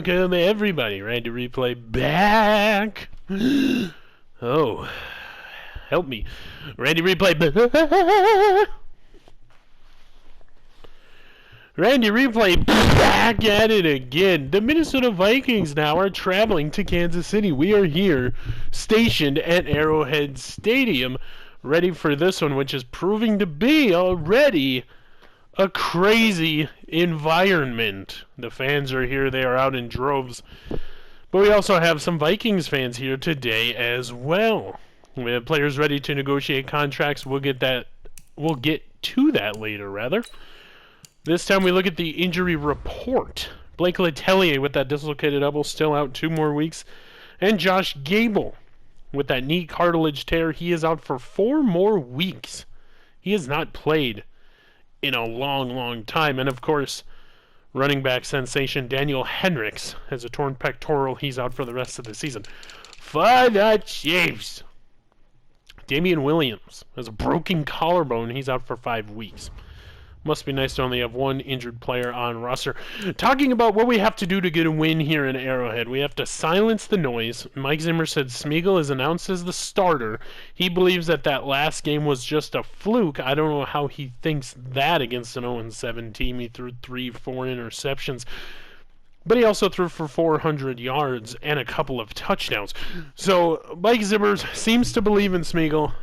welcome everybody. Randy Replay back. Oh, help me. Randy Replay back. Randy Replay back at it again. The Minnesota Vikings now are traveling to Kansas City. We are here, stationed at Arrowhead Stadium, ready for this one, which is proving to be already a crazy environment. The fans are here. They are out in droves. But we also have some Vikings fans here today as well. We have players ready to negotiate contracts. We'll get to that later, rather. This time we look at the injury report. Blake Letelier with that dislocated elbow still out 2 more weeks. And Josh Gable with that knee cartilage tear. He is out for 4 more weeks. He has not played in a long time. And of course, running back sensation Daniel Hendricks has a torn pectoral. He's out for the rest of the season. For the Chiefs, Damian Williams has a broken collarbone. He's out for 5 weeks. Must be nice to only have 1 injured player on roster. Talking about what we have to do to get a win here in Arrowhead. We have to silence the noise. Mike Zimmer said Smeagol is announced as the starter. He believes that last game was just a fluke. I don't know how he thinks that against an 0-7 team. He threw 3-4 interceptions. But he also threw for 400 yards and a couple of touchdowns. So Mike Zimmer seems to believe in Smeagol.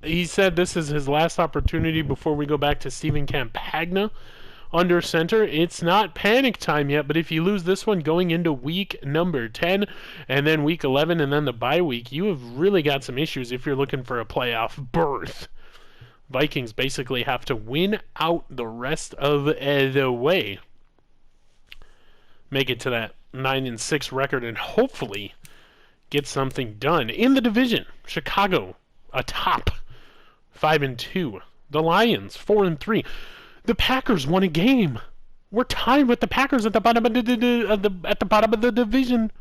He said this is his last opportunity before we go back to Stephen Campagna under center. It's not panic time yet, but if you lose this one going into week number 10 and then week 11 and then the bye week, you have really got some issues if you're looking for a playoff berth. Vikings basically have to win out the rest of the way. Make it to that 9-6 record and hopefully get something done. In the division, Chicago atop 5-2. The Lions 4-3. The Packers won a game. We're tied with the Packers at the bottom of the division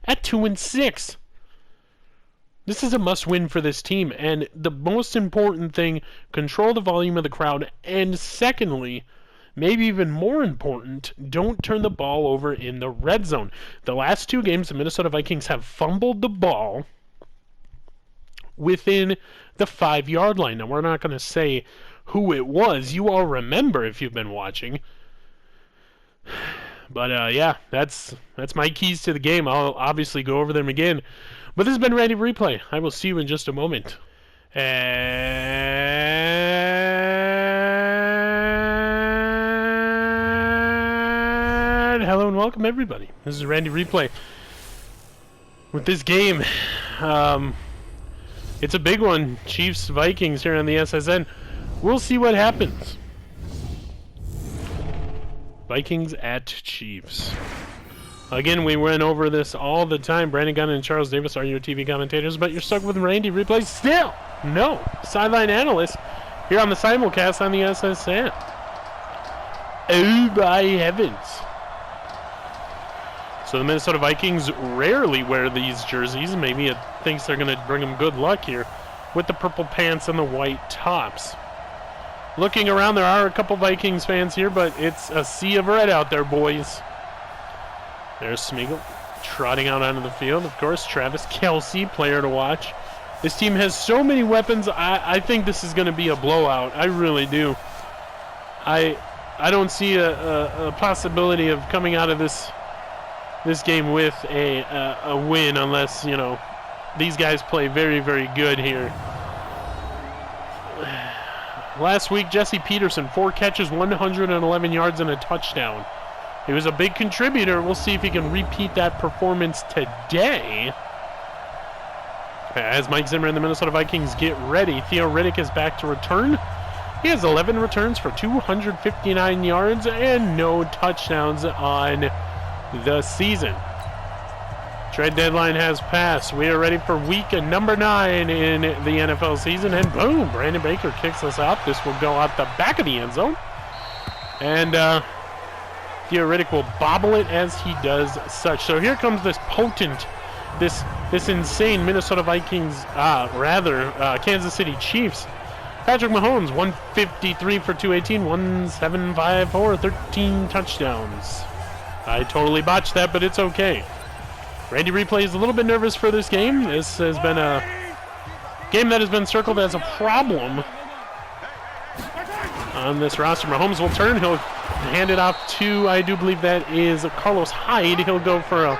at 2-6. This is a must-win for this team, and the most important thing: control the volume of the crowd, and secondly, maybe even more important, don't turn the ball over in the red zone. The last 2 games, the Minnesota Vikings have fumbled the ball within the 5-yard line. Now, we're not going to say who it was. You all remember if you've been watching. But, yeah, that's my keys to the game. I'll obviously go over them again. But this has been Randy Replay. I will see you in just a moment. And hello and welcome, everybody. This is Randy Replay. With this game, it's a big one. Chiefs, Vikings here on the SSN. We'll see what happens. Vikings at Chiefs. Again, we went over this all the time. Brandon Gunn and Charles Davis are your TV commentators, but you're stuck with Randy Replay still. No, sideline analyst here on the simulcast on the SSN. Oh my heavens. So the Minnesota Vikings rarely wear these jerseys. Maybe it thinks they're going to bring them good luck here with the purple pants and the white tops. Looking around, there are a couple Vikings fans here, but it's a sea of red out there, boys. There's Smeagol trotting out onto the field. Of course, Travis Kelce, player to watch. This team has so many weapons. I think this is going to be a blowout. I really do. I don't see a possibility of coming out of this game with a win unless, you know, these guys play very, very good here. Last week, Jesse Peterson, 4 catches, 111 yards, and a touchdown. He was a big contributor. We'll see if he can repeat that performance today. As Mike Zimmer and the Minnesota Vikings get ready, Theo Riddick is back to return. He has 11 returns for 259 yards and no touchdowns on the season. Trade deadline has passed. We are ready for week number 9 in the NFL season. And boom, Brandon Baker kicks us out. This will go out the back of the end zone. And Theo Riddick will bobble it as he does such. So here comes this potent, this insane Minnesota Vikings, Kansas City Chiefs. Patrick Mahomes, 153 for 218, 1754, 13 touchdowns. I totally botched that, but it's okay. Randy Replay is a little bit nervous for this game. This has been a game that has been circled as a problem on this roster. Mahomes will turn. He'll hand it off to, I do believe that is Carlos Hyde. He'll go for a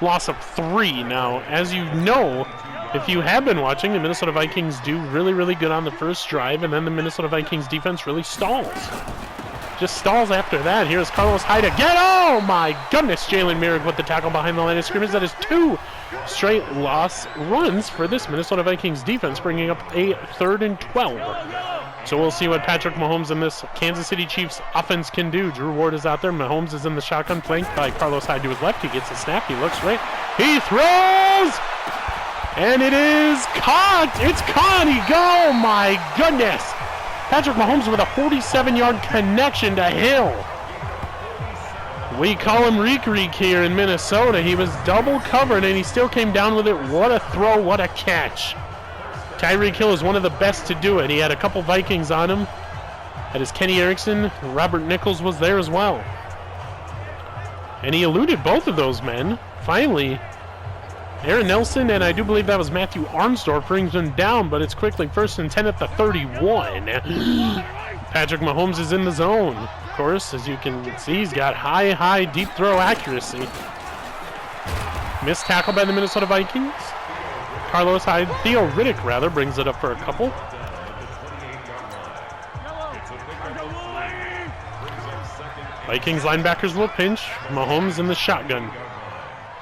loss of 3. Now, as you know, if you have been watching, the Minnesota Vikings do really, really good on the first drive, and then the Minnesota Vikings defense really stalls. Just stalls after that. Here's Carlos Hyde again. Oh my goodness, Jalen Merrick with the tackle behind the line of scrimmage. That is 2 straight loss runs for this Minnesota Vikings defense, bringing up a 3rd and 12. So we'll see what Patrick Mahomes and this Kansas City Chiefs offense can do. Drew Ward is out there. Mahomes is in the shotgun, flanked by Carlos Hyde to his left. He gets a snap. He looks right. He throws! And it is caught! It's caught! Oh my goodness! Patrick Mahomes with a 47-yard connection to Hill. We call him Reek here in Minnesota. He was double covered and he still came down with it. What a throw, what a catch. Tyreek Hill is one of the best to do it. He had a couple Vikings on him. That is Kenny Erickson. Robert Nichols was there as well. And he eluded both of those men. Finally, Aaron Nelson, and I do believe that was Matthew Armsdorf, brings him down, but it's quickly 1st and 10 at the 31. Patrick Mahomes is in the zone. Of course, as you can see, he's got high, deep throw accuracy. Missed tackle by the Minnesota Vikings. Carlos Hyde, Theo Riddick, rather, brings it up for a couple. Vikings linebackers will pinch. Mahomes in the shotgun.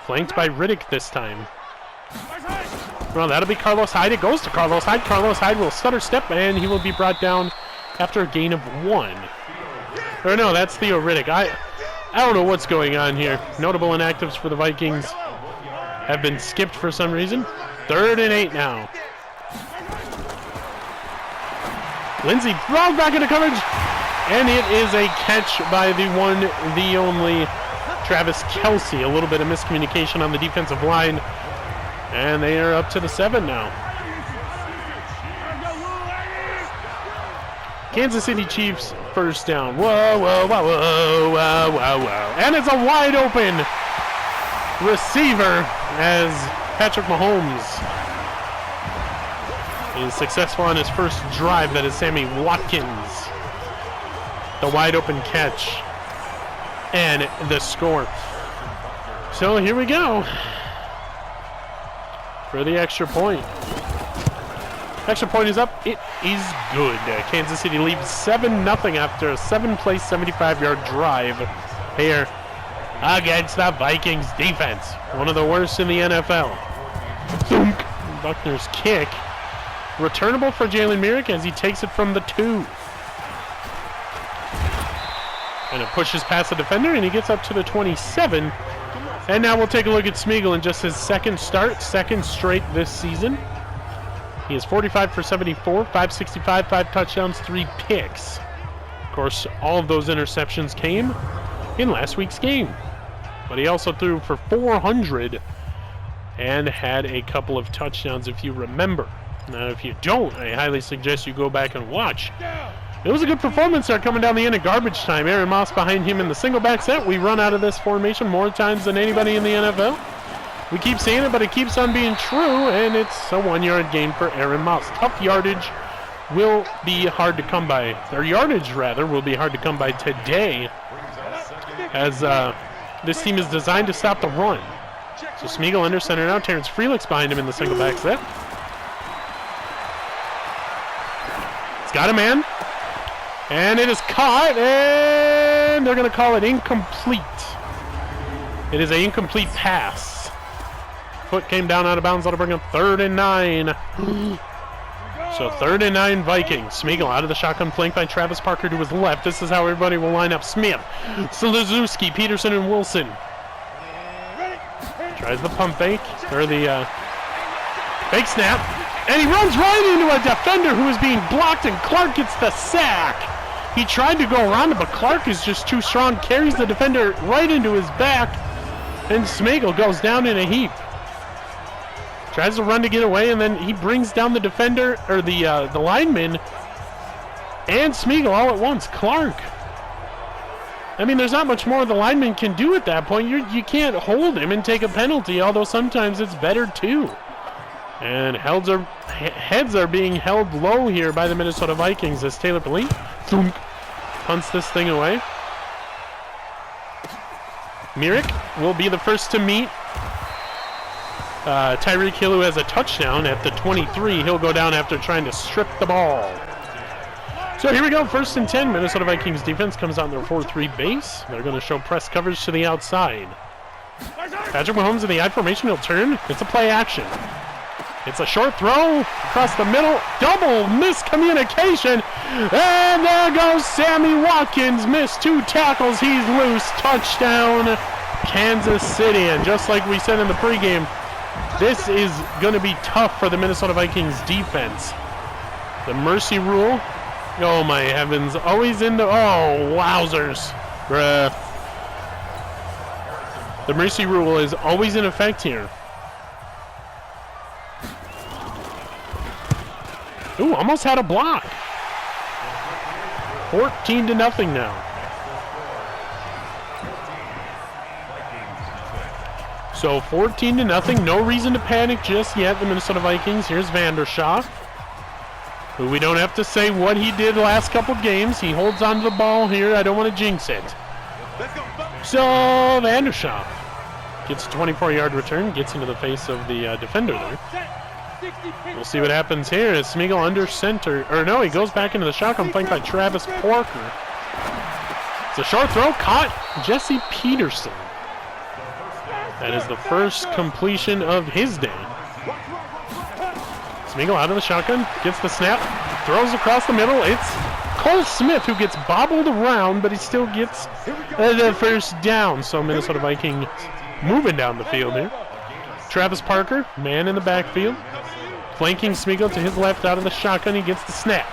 Flanked by Riddick this time. Well, that'll be Carlos Hyde. It goes to Carlos Hyde. Carlos Hyde will stutter step, and he will be brought down after a gain of 1. Or no, that's Theo Riddick. I don't know what's going on here. Notable inactives for the Vikings have been skipped for some reason. 3rd and 8 now. Lindsey throws back into coverage, and it is a catch by the one, the only Travis Kelce. A little bit of miscommunication on the defensive line, and they are up to the 7 now. Kansas City Chiefs first down. Whoa. And it's a wide open receiver as Patrick Mahomes is successful on his first drive. That is Sammy Watkins. The wide open catch and the score. So here we go for the extra point. Extra point is up. It is good. Kansas City leads 7-0 after a 7-play, 75-yard drive here against the Vikings defense. One of the worst in the NFL. Thunk. Buckner's kick. Returnable for Jalen Merrick as he takes it from the 2. And it pushes past the defender, and he gets up to the 27. And now we'll take a look at Smeagol in just his second start, second straight this season. He is 45 for 74, 565, 5 touchdowns, 3 picks. Of course, all of those interceptions came in last week's game. But he also threw for 400 and had a couple of touchdowns, if you remember. Now, if you don't, I highly suggest you go back and watch. It was a good performance there coming down the end of garbage time. Aaron Moss behind him in the single back set. We run out of this formation more times than anybody in the NFL. We keep saying it, but it keeps on being true, and it's a 1-yard gain for Aaron Moss. Tough yardage will be hard to come by. Their yardage, rather, will be hard to come by today, as this team is designed to stop the run. So Smeagol under center now. Terrence Frelix behind him in the single back set. He's got a man. And it is caught, and they're going to call it incomplete. It is an incomplete pass. Foot came down out of bounds. That'll bring up 3rd and 9. So 3rd and 9 Vikings. Smeagol out of the shotgun, flanked by Travis Parker to his left. This is how everybody will line up. Smith, Selezewski, Peterson, and Wilson. Tries the pump fake, or the fake snap. And he runs right into a defender who is being blocked, and Clark gets the sack. He tried to go around it, but Clark is just too strong, carries the defender right into his back, and Smeagol goes down in a heap. Tries to run to get away, and then he brings down the defender, or the lineman, and Smeagol all at once. Clark I mean, there's not much more the lineman can do at that point. You can't hold him and take a penalty, although sometimes it's better too. And heads are being held low here by the Minnesota Vikings as Taylor Pelé punts this thing away. Myrick will be the first to meet Tyreek Hill, who has a touchdown at the 23. He'll go down after trying to strip the ball. So here we go, 1st and 10. Minnesota Vikings defense comes out in their 4-3 base. They're going to show press coverage to the outside. Patrick Mahomes in the I formation. He'll turn. It's a play action. It's a short throw across the middle. Double miscommunication. And there goes Sammy Watkins. Missed 2 tackles. He's loose. Touchdown, Kansas City. And just like we said in the pregame, this is going to be tough for the Minnesota Vikings defense. The mercy rule. Oh, my heavens. Always in the... Oh, wowzers. Bruh. The mercy rule is always in effect here. Ooh, almost had a block. 14-0 now. So 14-0. No reason to panic just yet. The Minnesota Vikings. Here's Vandershoff, who we don't have to say what he did the last couple games. He holds on to the ball here. I don't want to jinx it. So Vandershoff gets a 24-yard return. Gets into the face of the defender there. We'll see what happens here as Smeagol under center. Or no, he goes back into the shotgun, flanked by Travis Porker. It's a short throw, caught Jesse Peterson. That is the first completion of his day. Smeagol out of the shotgun, gets the snap, throws across the middle. It's Cole Smith who gets bobbled around, but he still gets the first down. So Minnesota Vikings moving down the field here. Travis Parker, man in the backfield. Flanking Smeagol to his left out of the shotgun. He gets the snap.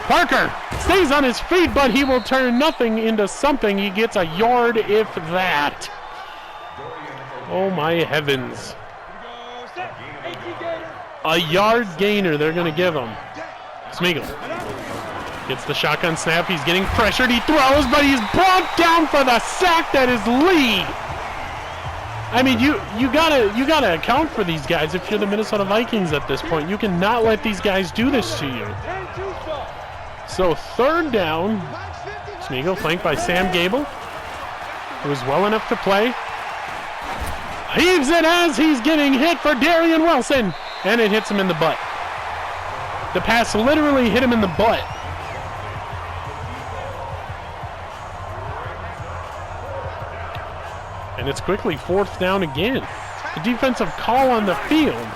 Parker stays on his feet, but he will turn nothing into something. He gets a yard, if that. Oh, my heavens. A yard gainer they're going to give him. Smeagol gets the shotgun snap. He's getting pressured. He throws, but he's brought down for the sack. That is Lee. I mean, you gotta account for these guys if you're the Minnesota Vikings at this point. You cannot let these guys do this to you. So 3rd down. Smeagol flanked by Sam Gable, who is well enough to play. Heaves it as he's getting hit for Darian Wilson, and it hits him in the butt. The pass literally hit him in the butt. And it's quickly 4th down again. The defensive call on the field.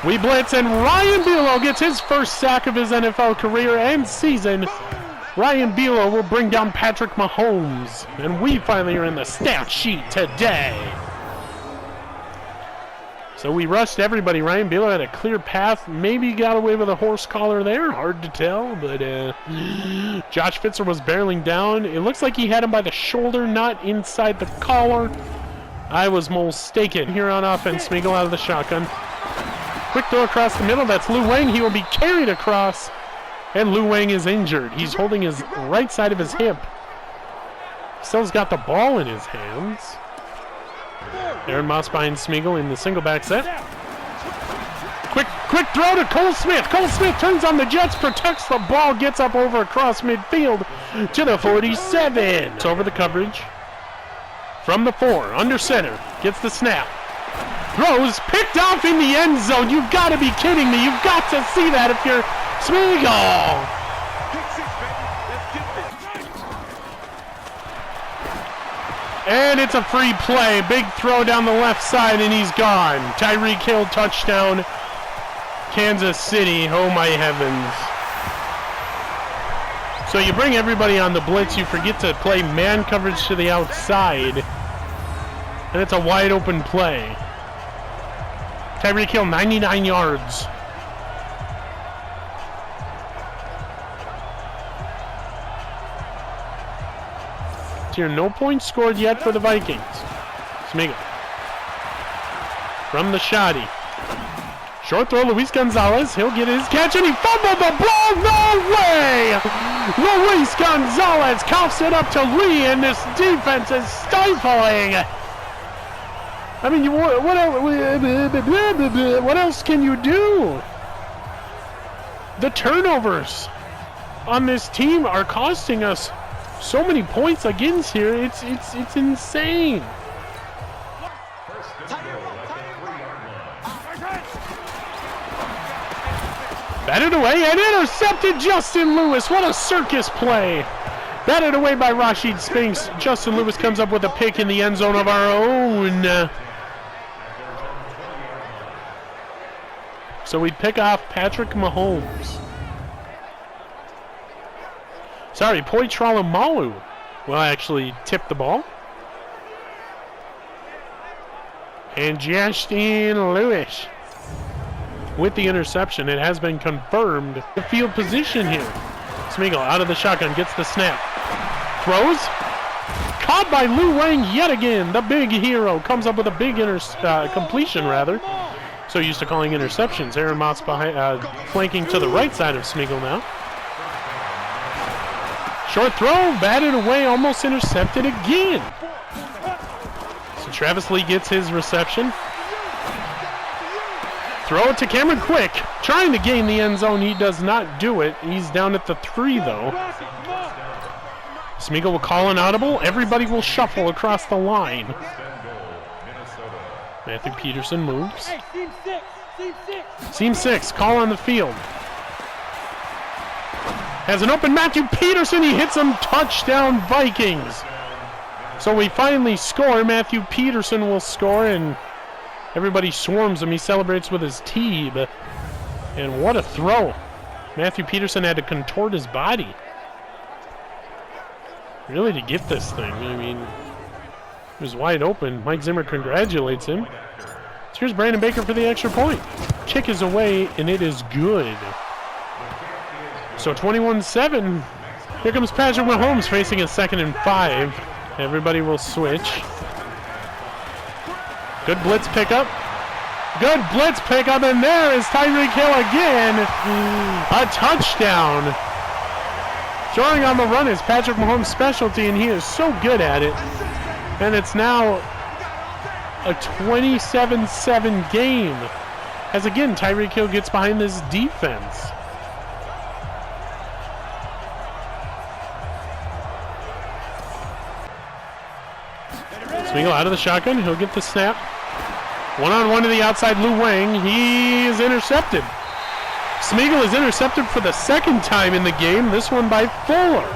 We blitz, and Ryan Buelow gets his first sack of his NFL career and season. Ryan Buelow will bring down Patrick Mahomes. And we finally are in the stat sheet today. So we rushed everybody. Ryan Buelow had a clear path. Maybe got away with a horse collar there. Hard to tell, but Josh Fitzer was barreling down. It looks like he had him by the shoulder, not inside the collar. I was mistaken. Here on offense, Smeagol out of the shotgun. Quick throw across the middle. That's Lou Wang. He will be carried across, and Lou Wang is injured. He's holding his right side of his hip. Still's got the ball in his hands. Aaron Moss behind Smeagol in the single back set. Quick throw to Cole Smith. Cole Smith turns on the Jets, protects the ball, gets up over across midfield to the 47. It's over the coverage. From the 4, under center, gets the snap. Throws, picked off in the end zone. You've got to be kidding me. You've got to see that if you're Smeagol. And it's a free play. Big throw down the left side, and he's gone. Tyreek Hill, touchdown, Kansas City. Oh, my heavens. So you bring everybody on the blitz. You forget to play man coverage to the outside. And it's a wide open play. Tyreek Hill, 99 yards. Here, no points scored yet for the Vikings. Smeagol from the shoddy. Short throw, Luis Gonzalez. He'll get his catch, and he fumbled the ball. No way! Luis Gonzalez coughs it up to Lee, and this defense is stifling. I mean, what else can you do? The turnovers on this team are costing us so many points against here. It's insane. Batted away and intercepted Justin Lewis. What a circus play. Batted away by Rashid Spinks. Justin Lewis comes up with a pick in the end zone of our own. So we pick off Patrick Mahomes. Sorry, Poitralamalu will actually tip the ball. And Justin Lewis with the interception. It has been confirmed. The field position here. Smeagol out of the shotgun, gets the snap. Throws. Caught by Lou Wang yet again. The big hero comes up with a big completion, rather. So used to calling interceptions. Aaron Mott's behind, flanking to the right side of Smeagol now. Short throw, batted away, almost intercepted again. So Travis Lee gets his reception. Throw it to Cameron Quick, trying to gain the end zone. He does not do it. He's down at the 3, though. Smeagol will call an audible. Everybody will shuffle across the line. Matthew Peterson moves. Seam 6, call on the field. Has an open Matthew Peterson. He hits him. Touchdown, Vikings. So we finally score. Matthew Peterson will score, and everybody swarms him. He celebrates with his team. And what a throw. Matthew Peterson had to contort his body, really, to get this thing. I mean, it was wide open. Mike Zimmer congratulates him. So here's Brandon Baker for the extra point. Kick is away, and it is good. So 21-7. Here comes Patrick Mahomes facing a 2nd and 5. Everybody will switch. Good blitz pickup. Good blitz pickup, and there is Tyreek Hill again. A touchdown. Throwing on the run is Patrick Mahomes' specialty, and he is so good at it. And it's now a 27-7 game. As again, Tyreek Hill gets behind this defense. Smeagol out of the shotgun. He'll get the snap. One-on-one to the outside, Lou Wang. He is intercepted. Smeagol is intercepted for the 2nd time in the game, this one by Fuller.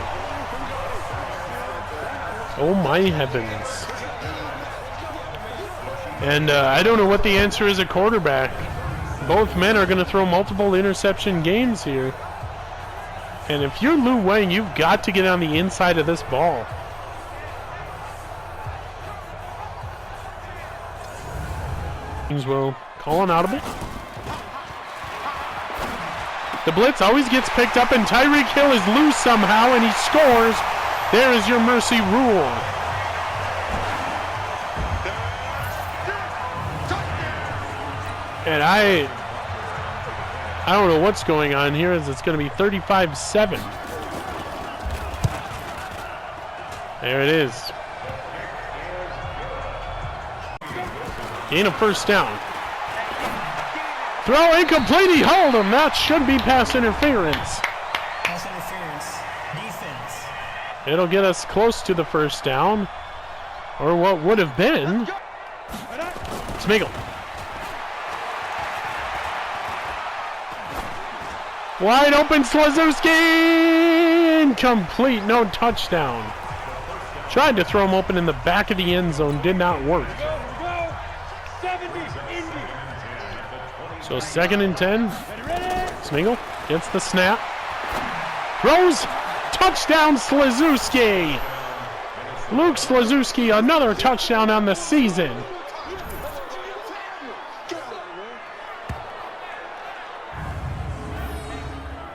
Oh my heavens. And I don't know what the answer is at quarterback. Both men are going to throw multiple interception games here. And if you're Lou Wang, you've got to get on the inside of this ball. Will call an audible. The blitz always gets picked up, and Tyreek Hill is loose somehow, and he scores. There is your mercy rule. And I don't know what's going on here, as it's going to be 35-7. There it is. Gain a 1st down. Throw incomplete. He held him. That should be pass interference. Pass interference. Defense. It'll get us close to the 1st down, or what would have been. Smeagol. Wide open, Slazewski. Incomplete. No touchdown. Tried to throw him open in the back of the end zone. Did not work. So 2nd and 10. Smeagol gets the snap. Throws. Touchdown, Slazewski. Luke Slazewski, another touchdown on the season.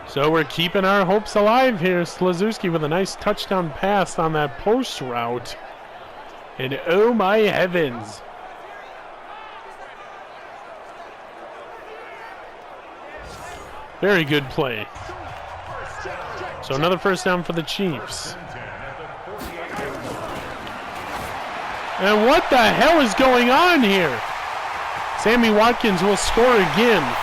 So we're keeping our hopes alive here. Slazewski with a nice touchdown pass on that post route. And oh my heavens. Very good play. So another first down for the Chiefs. And what the hell is going on here? Sammy Watkins will score again.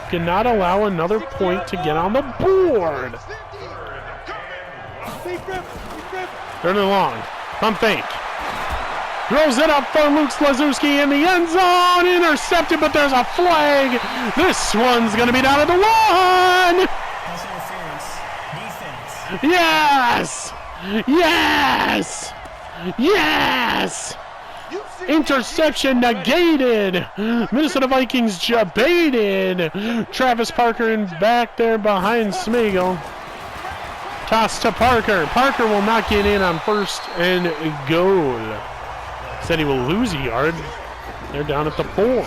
Cannot allow another point to get on the board. Third and long. Pump fake. Throws it up for Luke Slazewski in the end zone. Intercepted, but there's a flag. This one's going to be down at the 1. Pass interference. Defense. Yes! Yes! Yes! Interception negated. Minnesota Vikings debated. Travis Parker in back there behind Smeagol. Toss to Parker. Parker will not get in on first and goal. Said he will lose a yard. They're down at the 4.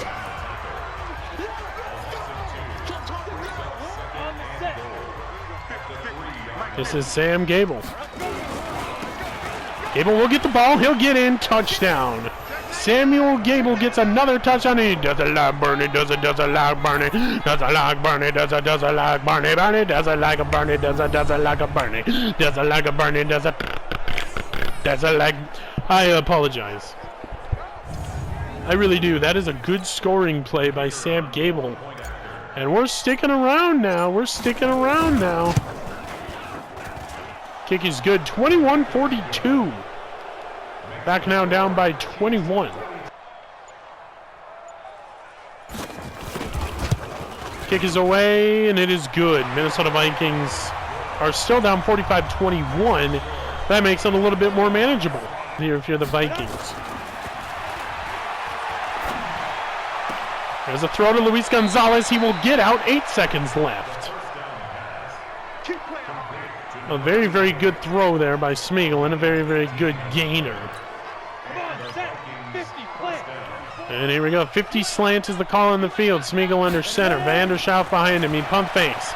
This is Sam Gable. Gable will get the ball. He'll get in. Touchdown. Samuel Gable gets another touchdown. He does it like Bernie, does it like Bernie, does it like Bernie, does it like Bernie, Bernie, does it like a Bernie, does it like a Bernie, does it like a Bernie, does it like... I apologize. I really do. That is a good scoring play by Sam Gable. And we're sticking around now. Kick is good. 21-42. Back now down by 21. Kick is away, and it is good. Minnesota Vikings are still down 45-21. That makes it a little bit more manageable here if you're the Vikings. There's a throw to Luis Gonzalez. He will get out. 8 seconds left. A very, very good throw there by Smeagol and a very, very good gainer. And here we go. 50 slant is the call in the field. Smeagol under center. Vanderschaaf behind him. He pump fakes.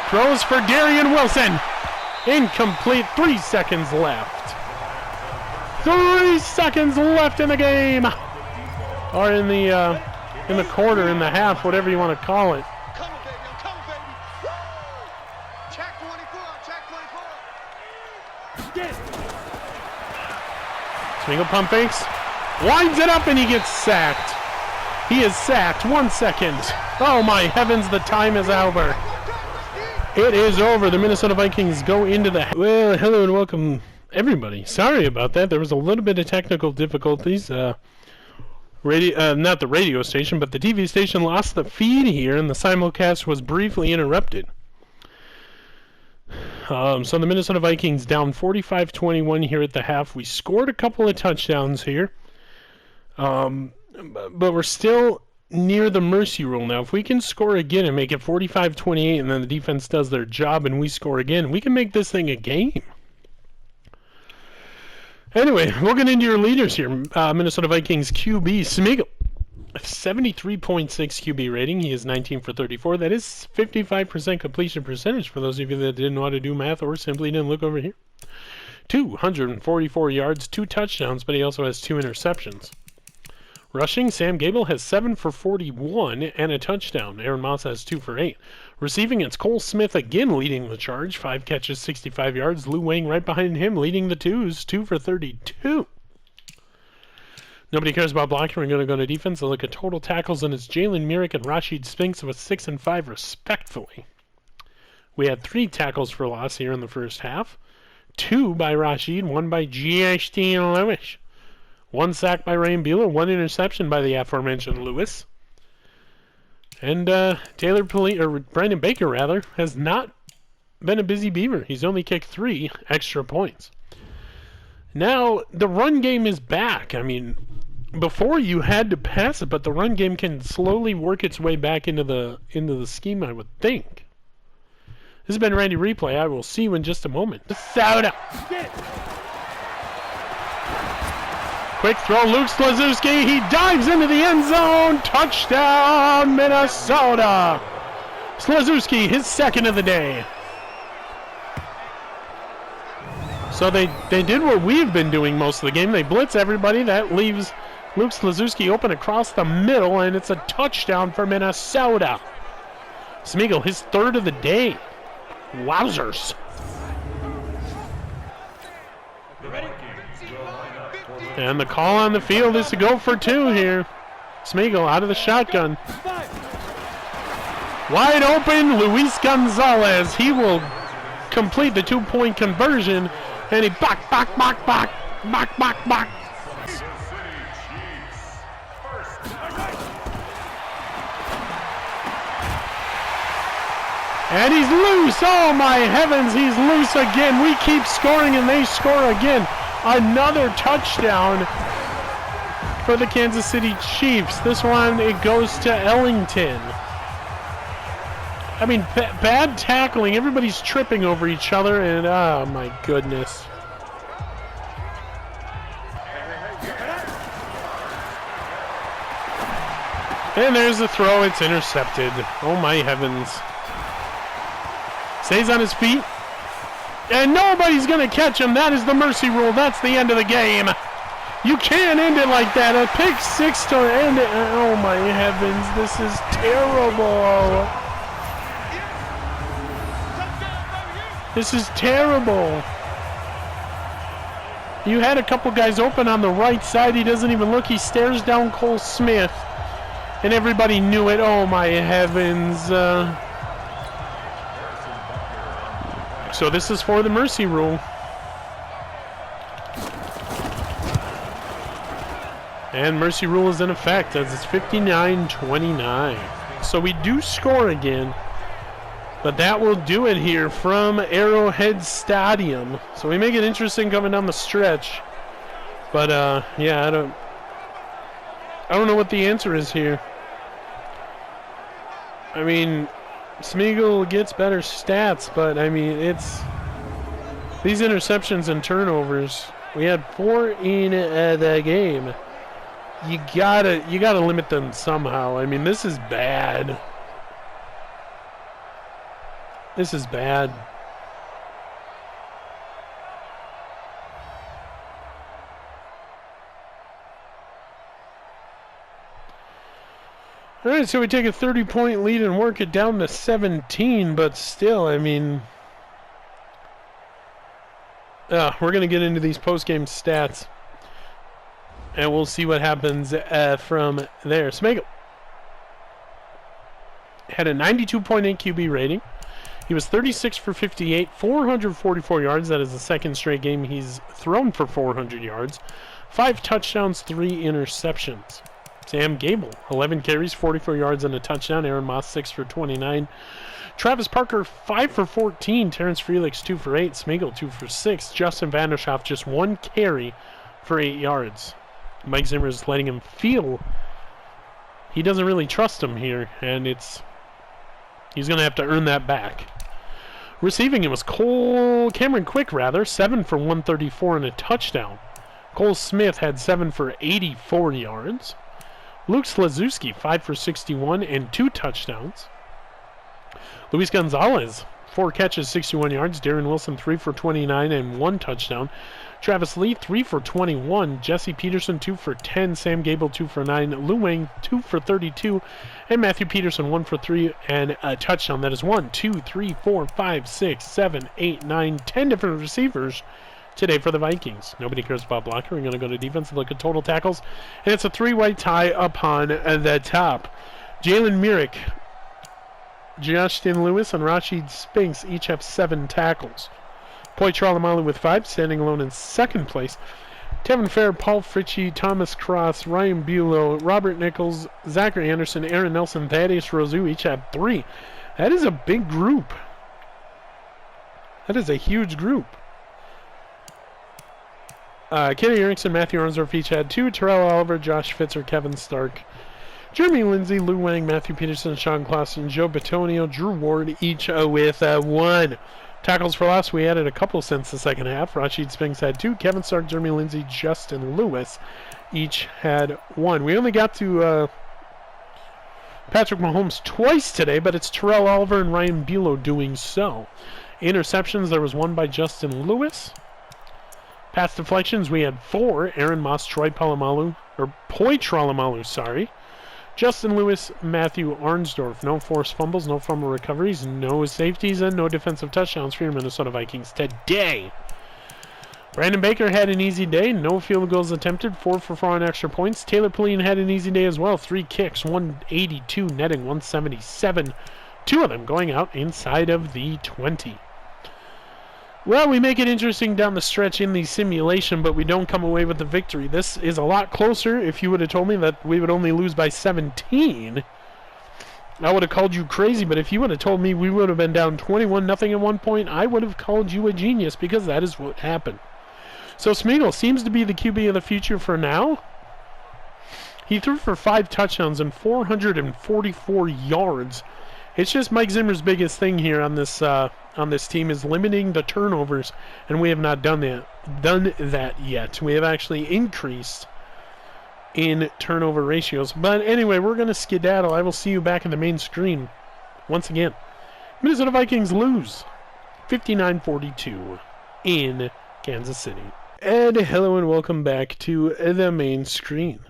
Throws for Darian Wilson. Incomplete. 3 seconds left. 3 seconds left in the game. Or in the quarter, in the half, whatever you want to call it. Come on, baby. Come on, baby. Woo! Check 24. Check 24. Get it. Smeagol pump fakes. Winds it up and he gets sacked. He is sacked. 1 second. Oh my heavens, the time is over. It is over. The Minnesota Vikings go into the... Well, hello and welcome, everybody. Sorry about that. There was a little bit of technical difficulties. Not the radio station, but the TV station lost the feed here, and the simulcast was briefly interrupted. So the Minnesota Vikings down 45-21 here at the half. We scored a couple of touchdowns here. But we're still near the mercy rule now. If we can score again and make it 45-28 and then the defense does their job and we score again, we can make this thing a game. Anyway, we'll get into your leaders here. Minnesota Vikings QB Smeagol, 73.6 QB rating. He is 19 for 34. That is 55% completion percentage for those of you that didn't know how to do math or simply didn't look over here. 244 yards, 2 touchdowns, but he also has 2 interceptions. Rushing, Sam Gable has 7 for 41 and a touchdown. Aaron Moss has 2 for 8. Receiving, it's Cole Smith again leading the charge. 5 catches, 65 yards. Lou Wang right behind him leading the twos. 2 for 32. Nobody cares about blocking. We're going to go to defense and look at total tackles, and it's Jalen Myrick and Rashid Spinks with 6 and 5 respectfully. We had 3 tackles for loss here in the first half. 2 by Rashid, 1 by G.H.T. Lewis. 1 sack by Ryan Bueller, 1 interception by the aforementioned Lewis. And Brandon Baker, has not been a busy beaver. He's only kicked 3 extra points. Now, the run game is back. I mean, before you had to pass it, but the run game can slowly work its way back into the scheme, I would think. This has been Randy Replay. I will see you in just a moment. Soda. Quick throw, Luke Slazewski. He dives into the end zone. Touchdown, Minnesota. Slazewski, his second of the day. So they did what we've been doing most of the game. They blitz everybody. That leaves Luke Slazewski open across the middle, and it's a touchdown for Minnesota. Smeagol, his third of the day. Wowzers. And the call on the field is to go for two here. Smeagol out of the shotgun. Wide open, Luis Gonzalez. He will complete the two-point conversion, and he back. And he's loose. Oh my heavens, he's loose again. We keep scoring and they score again. Another touchdown for the Kansas City Chiefs. This one, it goes to Ellington. I mean, bad tackling. Everybody's tripping over each other, and oh my goodness. And there's the throw. It's intercepted. Oh my heavens. Stays on his feet. And nobody's going to catch him. That is the mercy rule. That's the end of the game. You can't end it like that. A pick six to end it. Oh my heavens. This is terrible. This is terrible. You had a couple guys open on the right side. He doesn't even look. He stares down Cole Smith. And everybody knew it. Oh my heavens. So this is for the mercy rule. And mercy rule is in effect as it's 59-29. So we do score again. But that will do it here from Arrowhead Stadium. So we make it interesting coming down the stretch. But yeah, I don't know what the answer is here. I mean, Smeagol gets better stats, but I mean, it's these interceptions and turnovers. We had 4 in the game. You gotta limit them somehow. I mean, this is bad. This is bad. All right, so we take a 30-point lead and work it down to 17, but still, I mean, we're going to get into these post-game stats, and we'll see what happens from there. Smeagol had a 92.8 QB rating. He was 36 for 58, 444 yards. That is the second straight game he's thrown for 400 yards. 5 touchdowns, 3 interceptions. Sam Gable, 11 carries, 44 yards and a touchdown. Aaron Moss, 6 for 29. Travis Parker, 5 for 14. Terrence Felix, 2 for 8. Smeagol, 2 for 6. Justin Vandershoff, just 1 carry for 8 yards. Mike Zimmer is letting him feel he doesn't really trust him here, and he's going to have to earn that back. Receiving him was Cameron Quick, 7 for 134 and a touchdown. Cole Smith had 7 for 84 yards. Luke Slazewski, 5 for 61 and 2 touchdowns. Luis Gonzalez, 4 catches, 61 yards. Darren Wilson, 3 for 29 and 1 touchdown. Travis Lee, 3 for 21. Jesse Peterson, 2 for 10. Sam Gable, 2 for 9. Lou Wang, 2 for 32. And Matthew Peterson, 1 for 3 and a touchdown. That is 1, 2, 3, 4, 5, 6, 7, 8, 9, 10 different receivers today for the Vikings. Nobody cares about blocker. We're going to go to defense and look at total tackles. And it's a 3-way tie upon the top. Jalen Myrick, Justin Lewis, and Rashid Spinks each have 7 tackles. Poi Tralamalu with 5, standing alone in second place. Tevin Fair, Paul Fritchie, Thomas Cross, Ryan Bulow, Robert Nichols, Zachary Anderson, Aaron Nelson, Thaddeus Rosu each have 3. That is a big group. That is a huge group. Kenny Erickson, Matthew Arnsdorf each had 2. Terrell Oliver, Josh Fitzer, Kevin Stark, Jeremy Lindsay, Lou Wang, Matthew Peterson, Sean Clausen, Joe Batonio, Drew Ward each with 1. Tackles for loss, we added a couple since the second half. Rashid Spinks had 2. Kevin Stark, Jeremy Lindsay, Justin Lewis each had 1. We only got to Patrick Mahomes twice today, but it's Terrell Oliver and Ryan Bulow doing so. Interceptions, there was 1 by Justin Lewis. Pass deflections, we had 4. Aaron Moss, Troy Polamalu, or Poi Trolamalu, sorry. Justin Lewis, Matthew Arnsdorf. No forced fumbles, no fumble recoveries, no safeties, and no defensive touchdowns for your Minnesota Vikings today. Brandon Baker had an easy day. No field goals attempted. 4 for 4 on extra points. Taylor Pauline had an easy day as well. 3 kicks, 182, netting 177. 2 of them going out inside of the 20. Well, we make it interesting down the stretch in the simulation, but we don't come away with the victory. This is a lot closer. If you would have told me that we would only lose by 17, I would have called you crazy. But if you would have told me we would have been down 21-0 at one point, I would have called you a genius, because that is what happened. So Smeagol seems to be the QB of the future for now. He threw for 5 touchdowns and 444 yards. It's just Mike Zimmer's biggest thing here on this team is limiting the turnovers, and we have not done that yet. We have actually increased in turnover ratios. But anyway, we're going to skedaddle. I will see you back in the main screen once again. Minnesota Vikings lose 59-42 in Kansas City. And hello and welcome back to the main screen.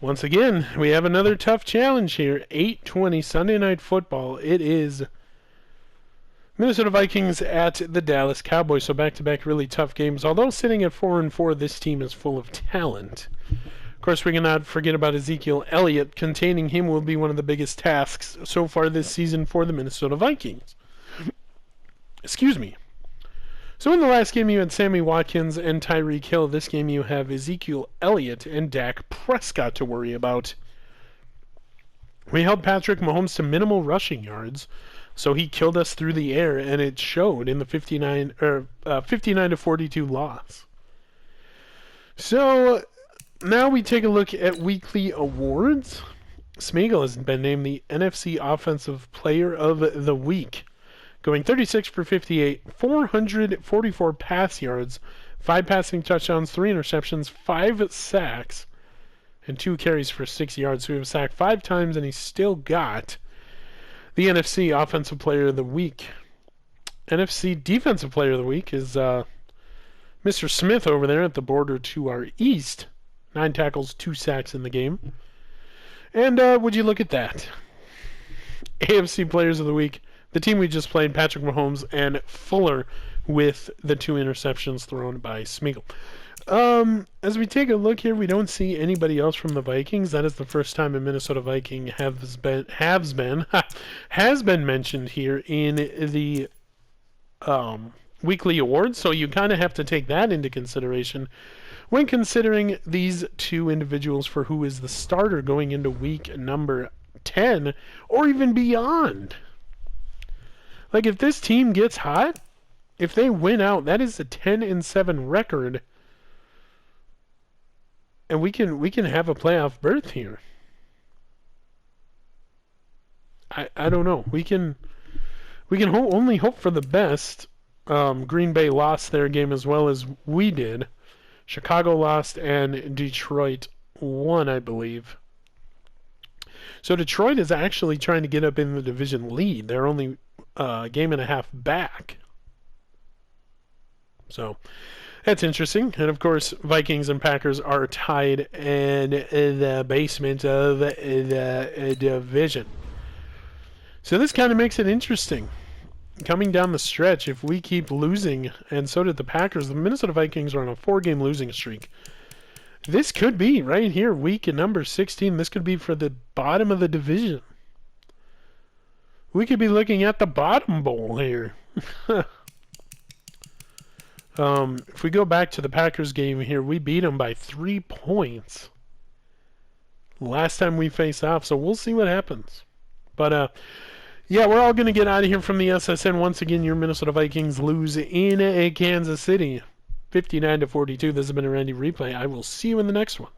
Once again, we have another tough challenge here. 8:20 Sunday Night Football. It is Minnesota Vikings at the Dallas Cowboys. So back-to-back really tough games. Although sitting at 4-4, this team is full of talent. Of course, we cannot forget about Ezekiel Elliott. Containing him will be one of the biggest tasks so far this season for the Minnesota Vikings. Excuse me. So in the last game you had Sammy Watkins and Tyreek Hill. This game you have Ezekiel Elliott and Dak Prescott to worry about. We held Patrick Mahomes to minimal rushing yards, so he killed us through the air, and it showed in the 59-42 loss. So now we take a look at weekly awards. Smeagol has been named the NFC Offensive Player of the Week, going 36 for 58, 444 pass yards, 5 passing touchdowns, 3 interceptions, 5 sacks, and 2 carries for 6 yards. So he was sacked 5 times, and he still got the NFC Offensive Player of the Week. NFC Defensive Player of the Week is Mr. Smith over there at the border to our east. 9 tackles, 2 sacks in the game. And would you look at that? AFC Players of the Week. The team we just played, Patrick Mahomes and Fuller, with the 2 interceptions thrown by Smeagol. As we take a look here, we don't see anybody else from the Vikings. That is the first time a Minnesota Viking has been mentioned here in the weekly awards. So you kind of have to take that into consideration when considering these 2 individuals for who is the starter going into week number 10 or even beyond. Like, if this team gets hot, if they win out, that is a 10-7 record, and we can have a playoff berth here. I don't know. We can only hope for the best. Green Bay lost their game as well as we did. Chicago lost, and Detroit won, I believe. So Detroit is actually trying to get up in the division lead. They're only game and a half back. So that's interesting. And of course, Vikings and Packers are tied in the basement of the division. So this kind of makes it interesting. Coming down the stretch, if we keep losing, and so did the Packers, the Minnesota Vikings are on a 4-game losing streak. This could be, right here, week number 16, this could be for the bottom of the division. We could be looking at the bottom bowl here. If we go back to the Packers game here, we beat them by 3 points last time we faced off, so we'll see what happens. But, yeah, we're all going to get out of here from the SSN. Once again, your Minnesota Vikings lose in Kansas City, 59-42. This has been a Randy replay. I will see you in the next one.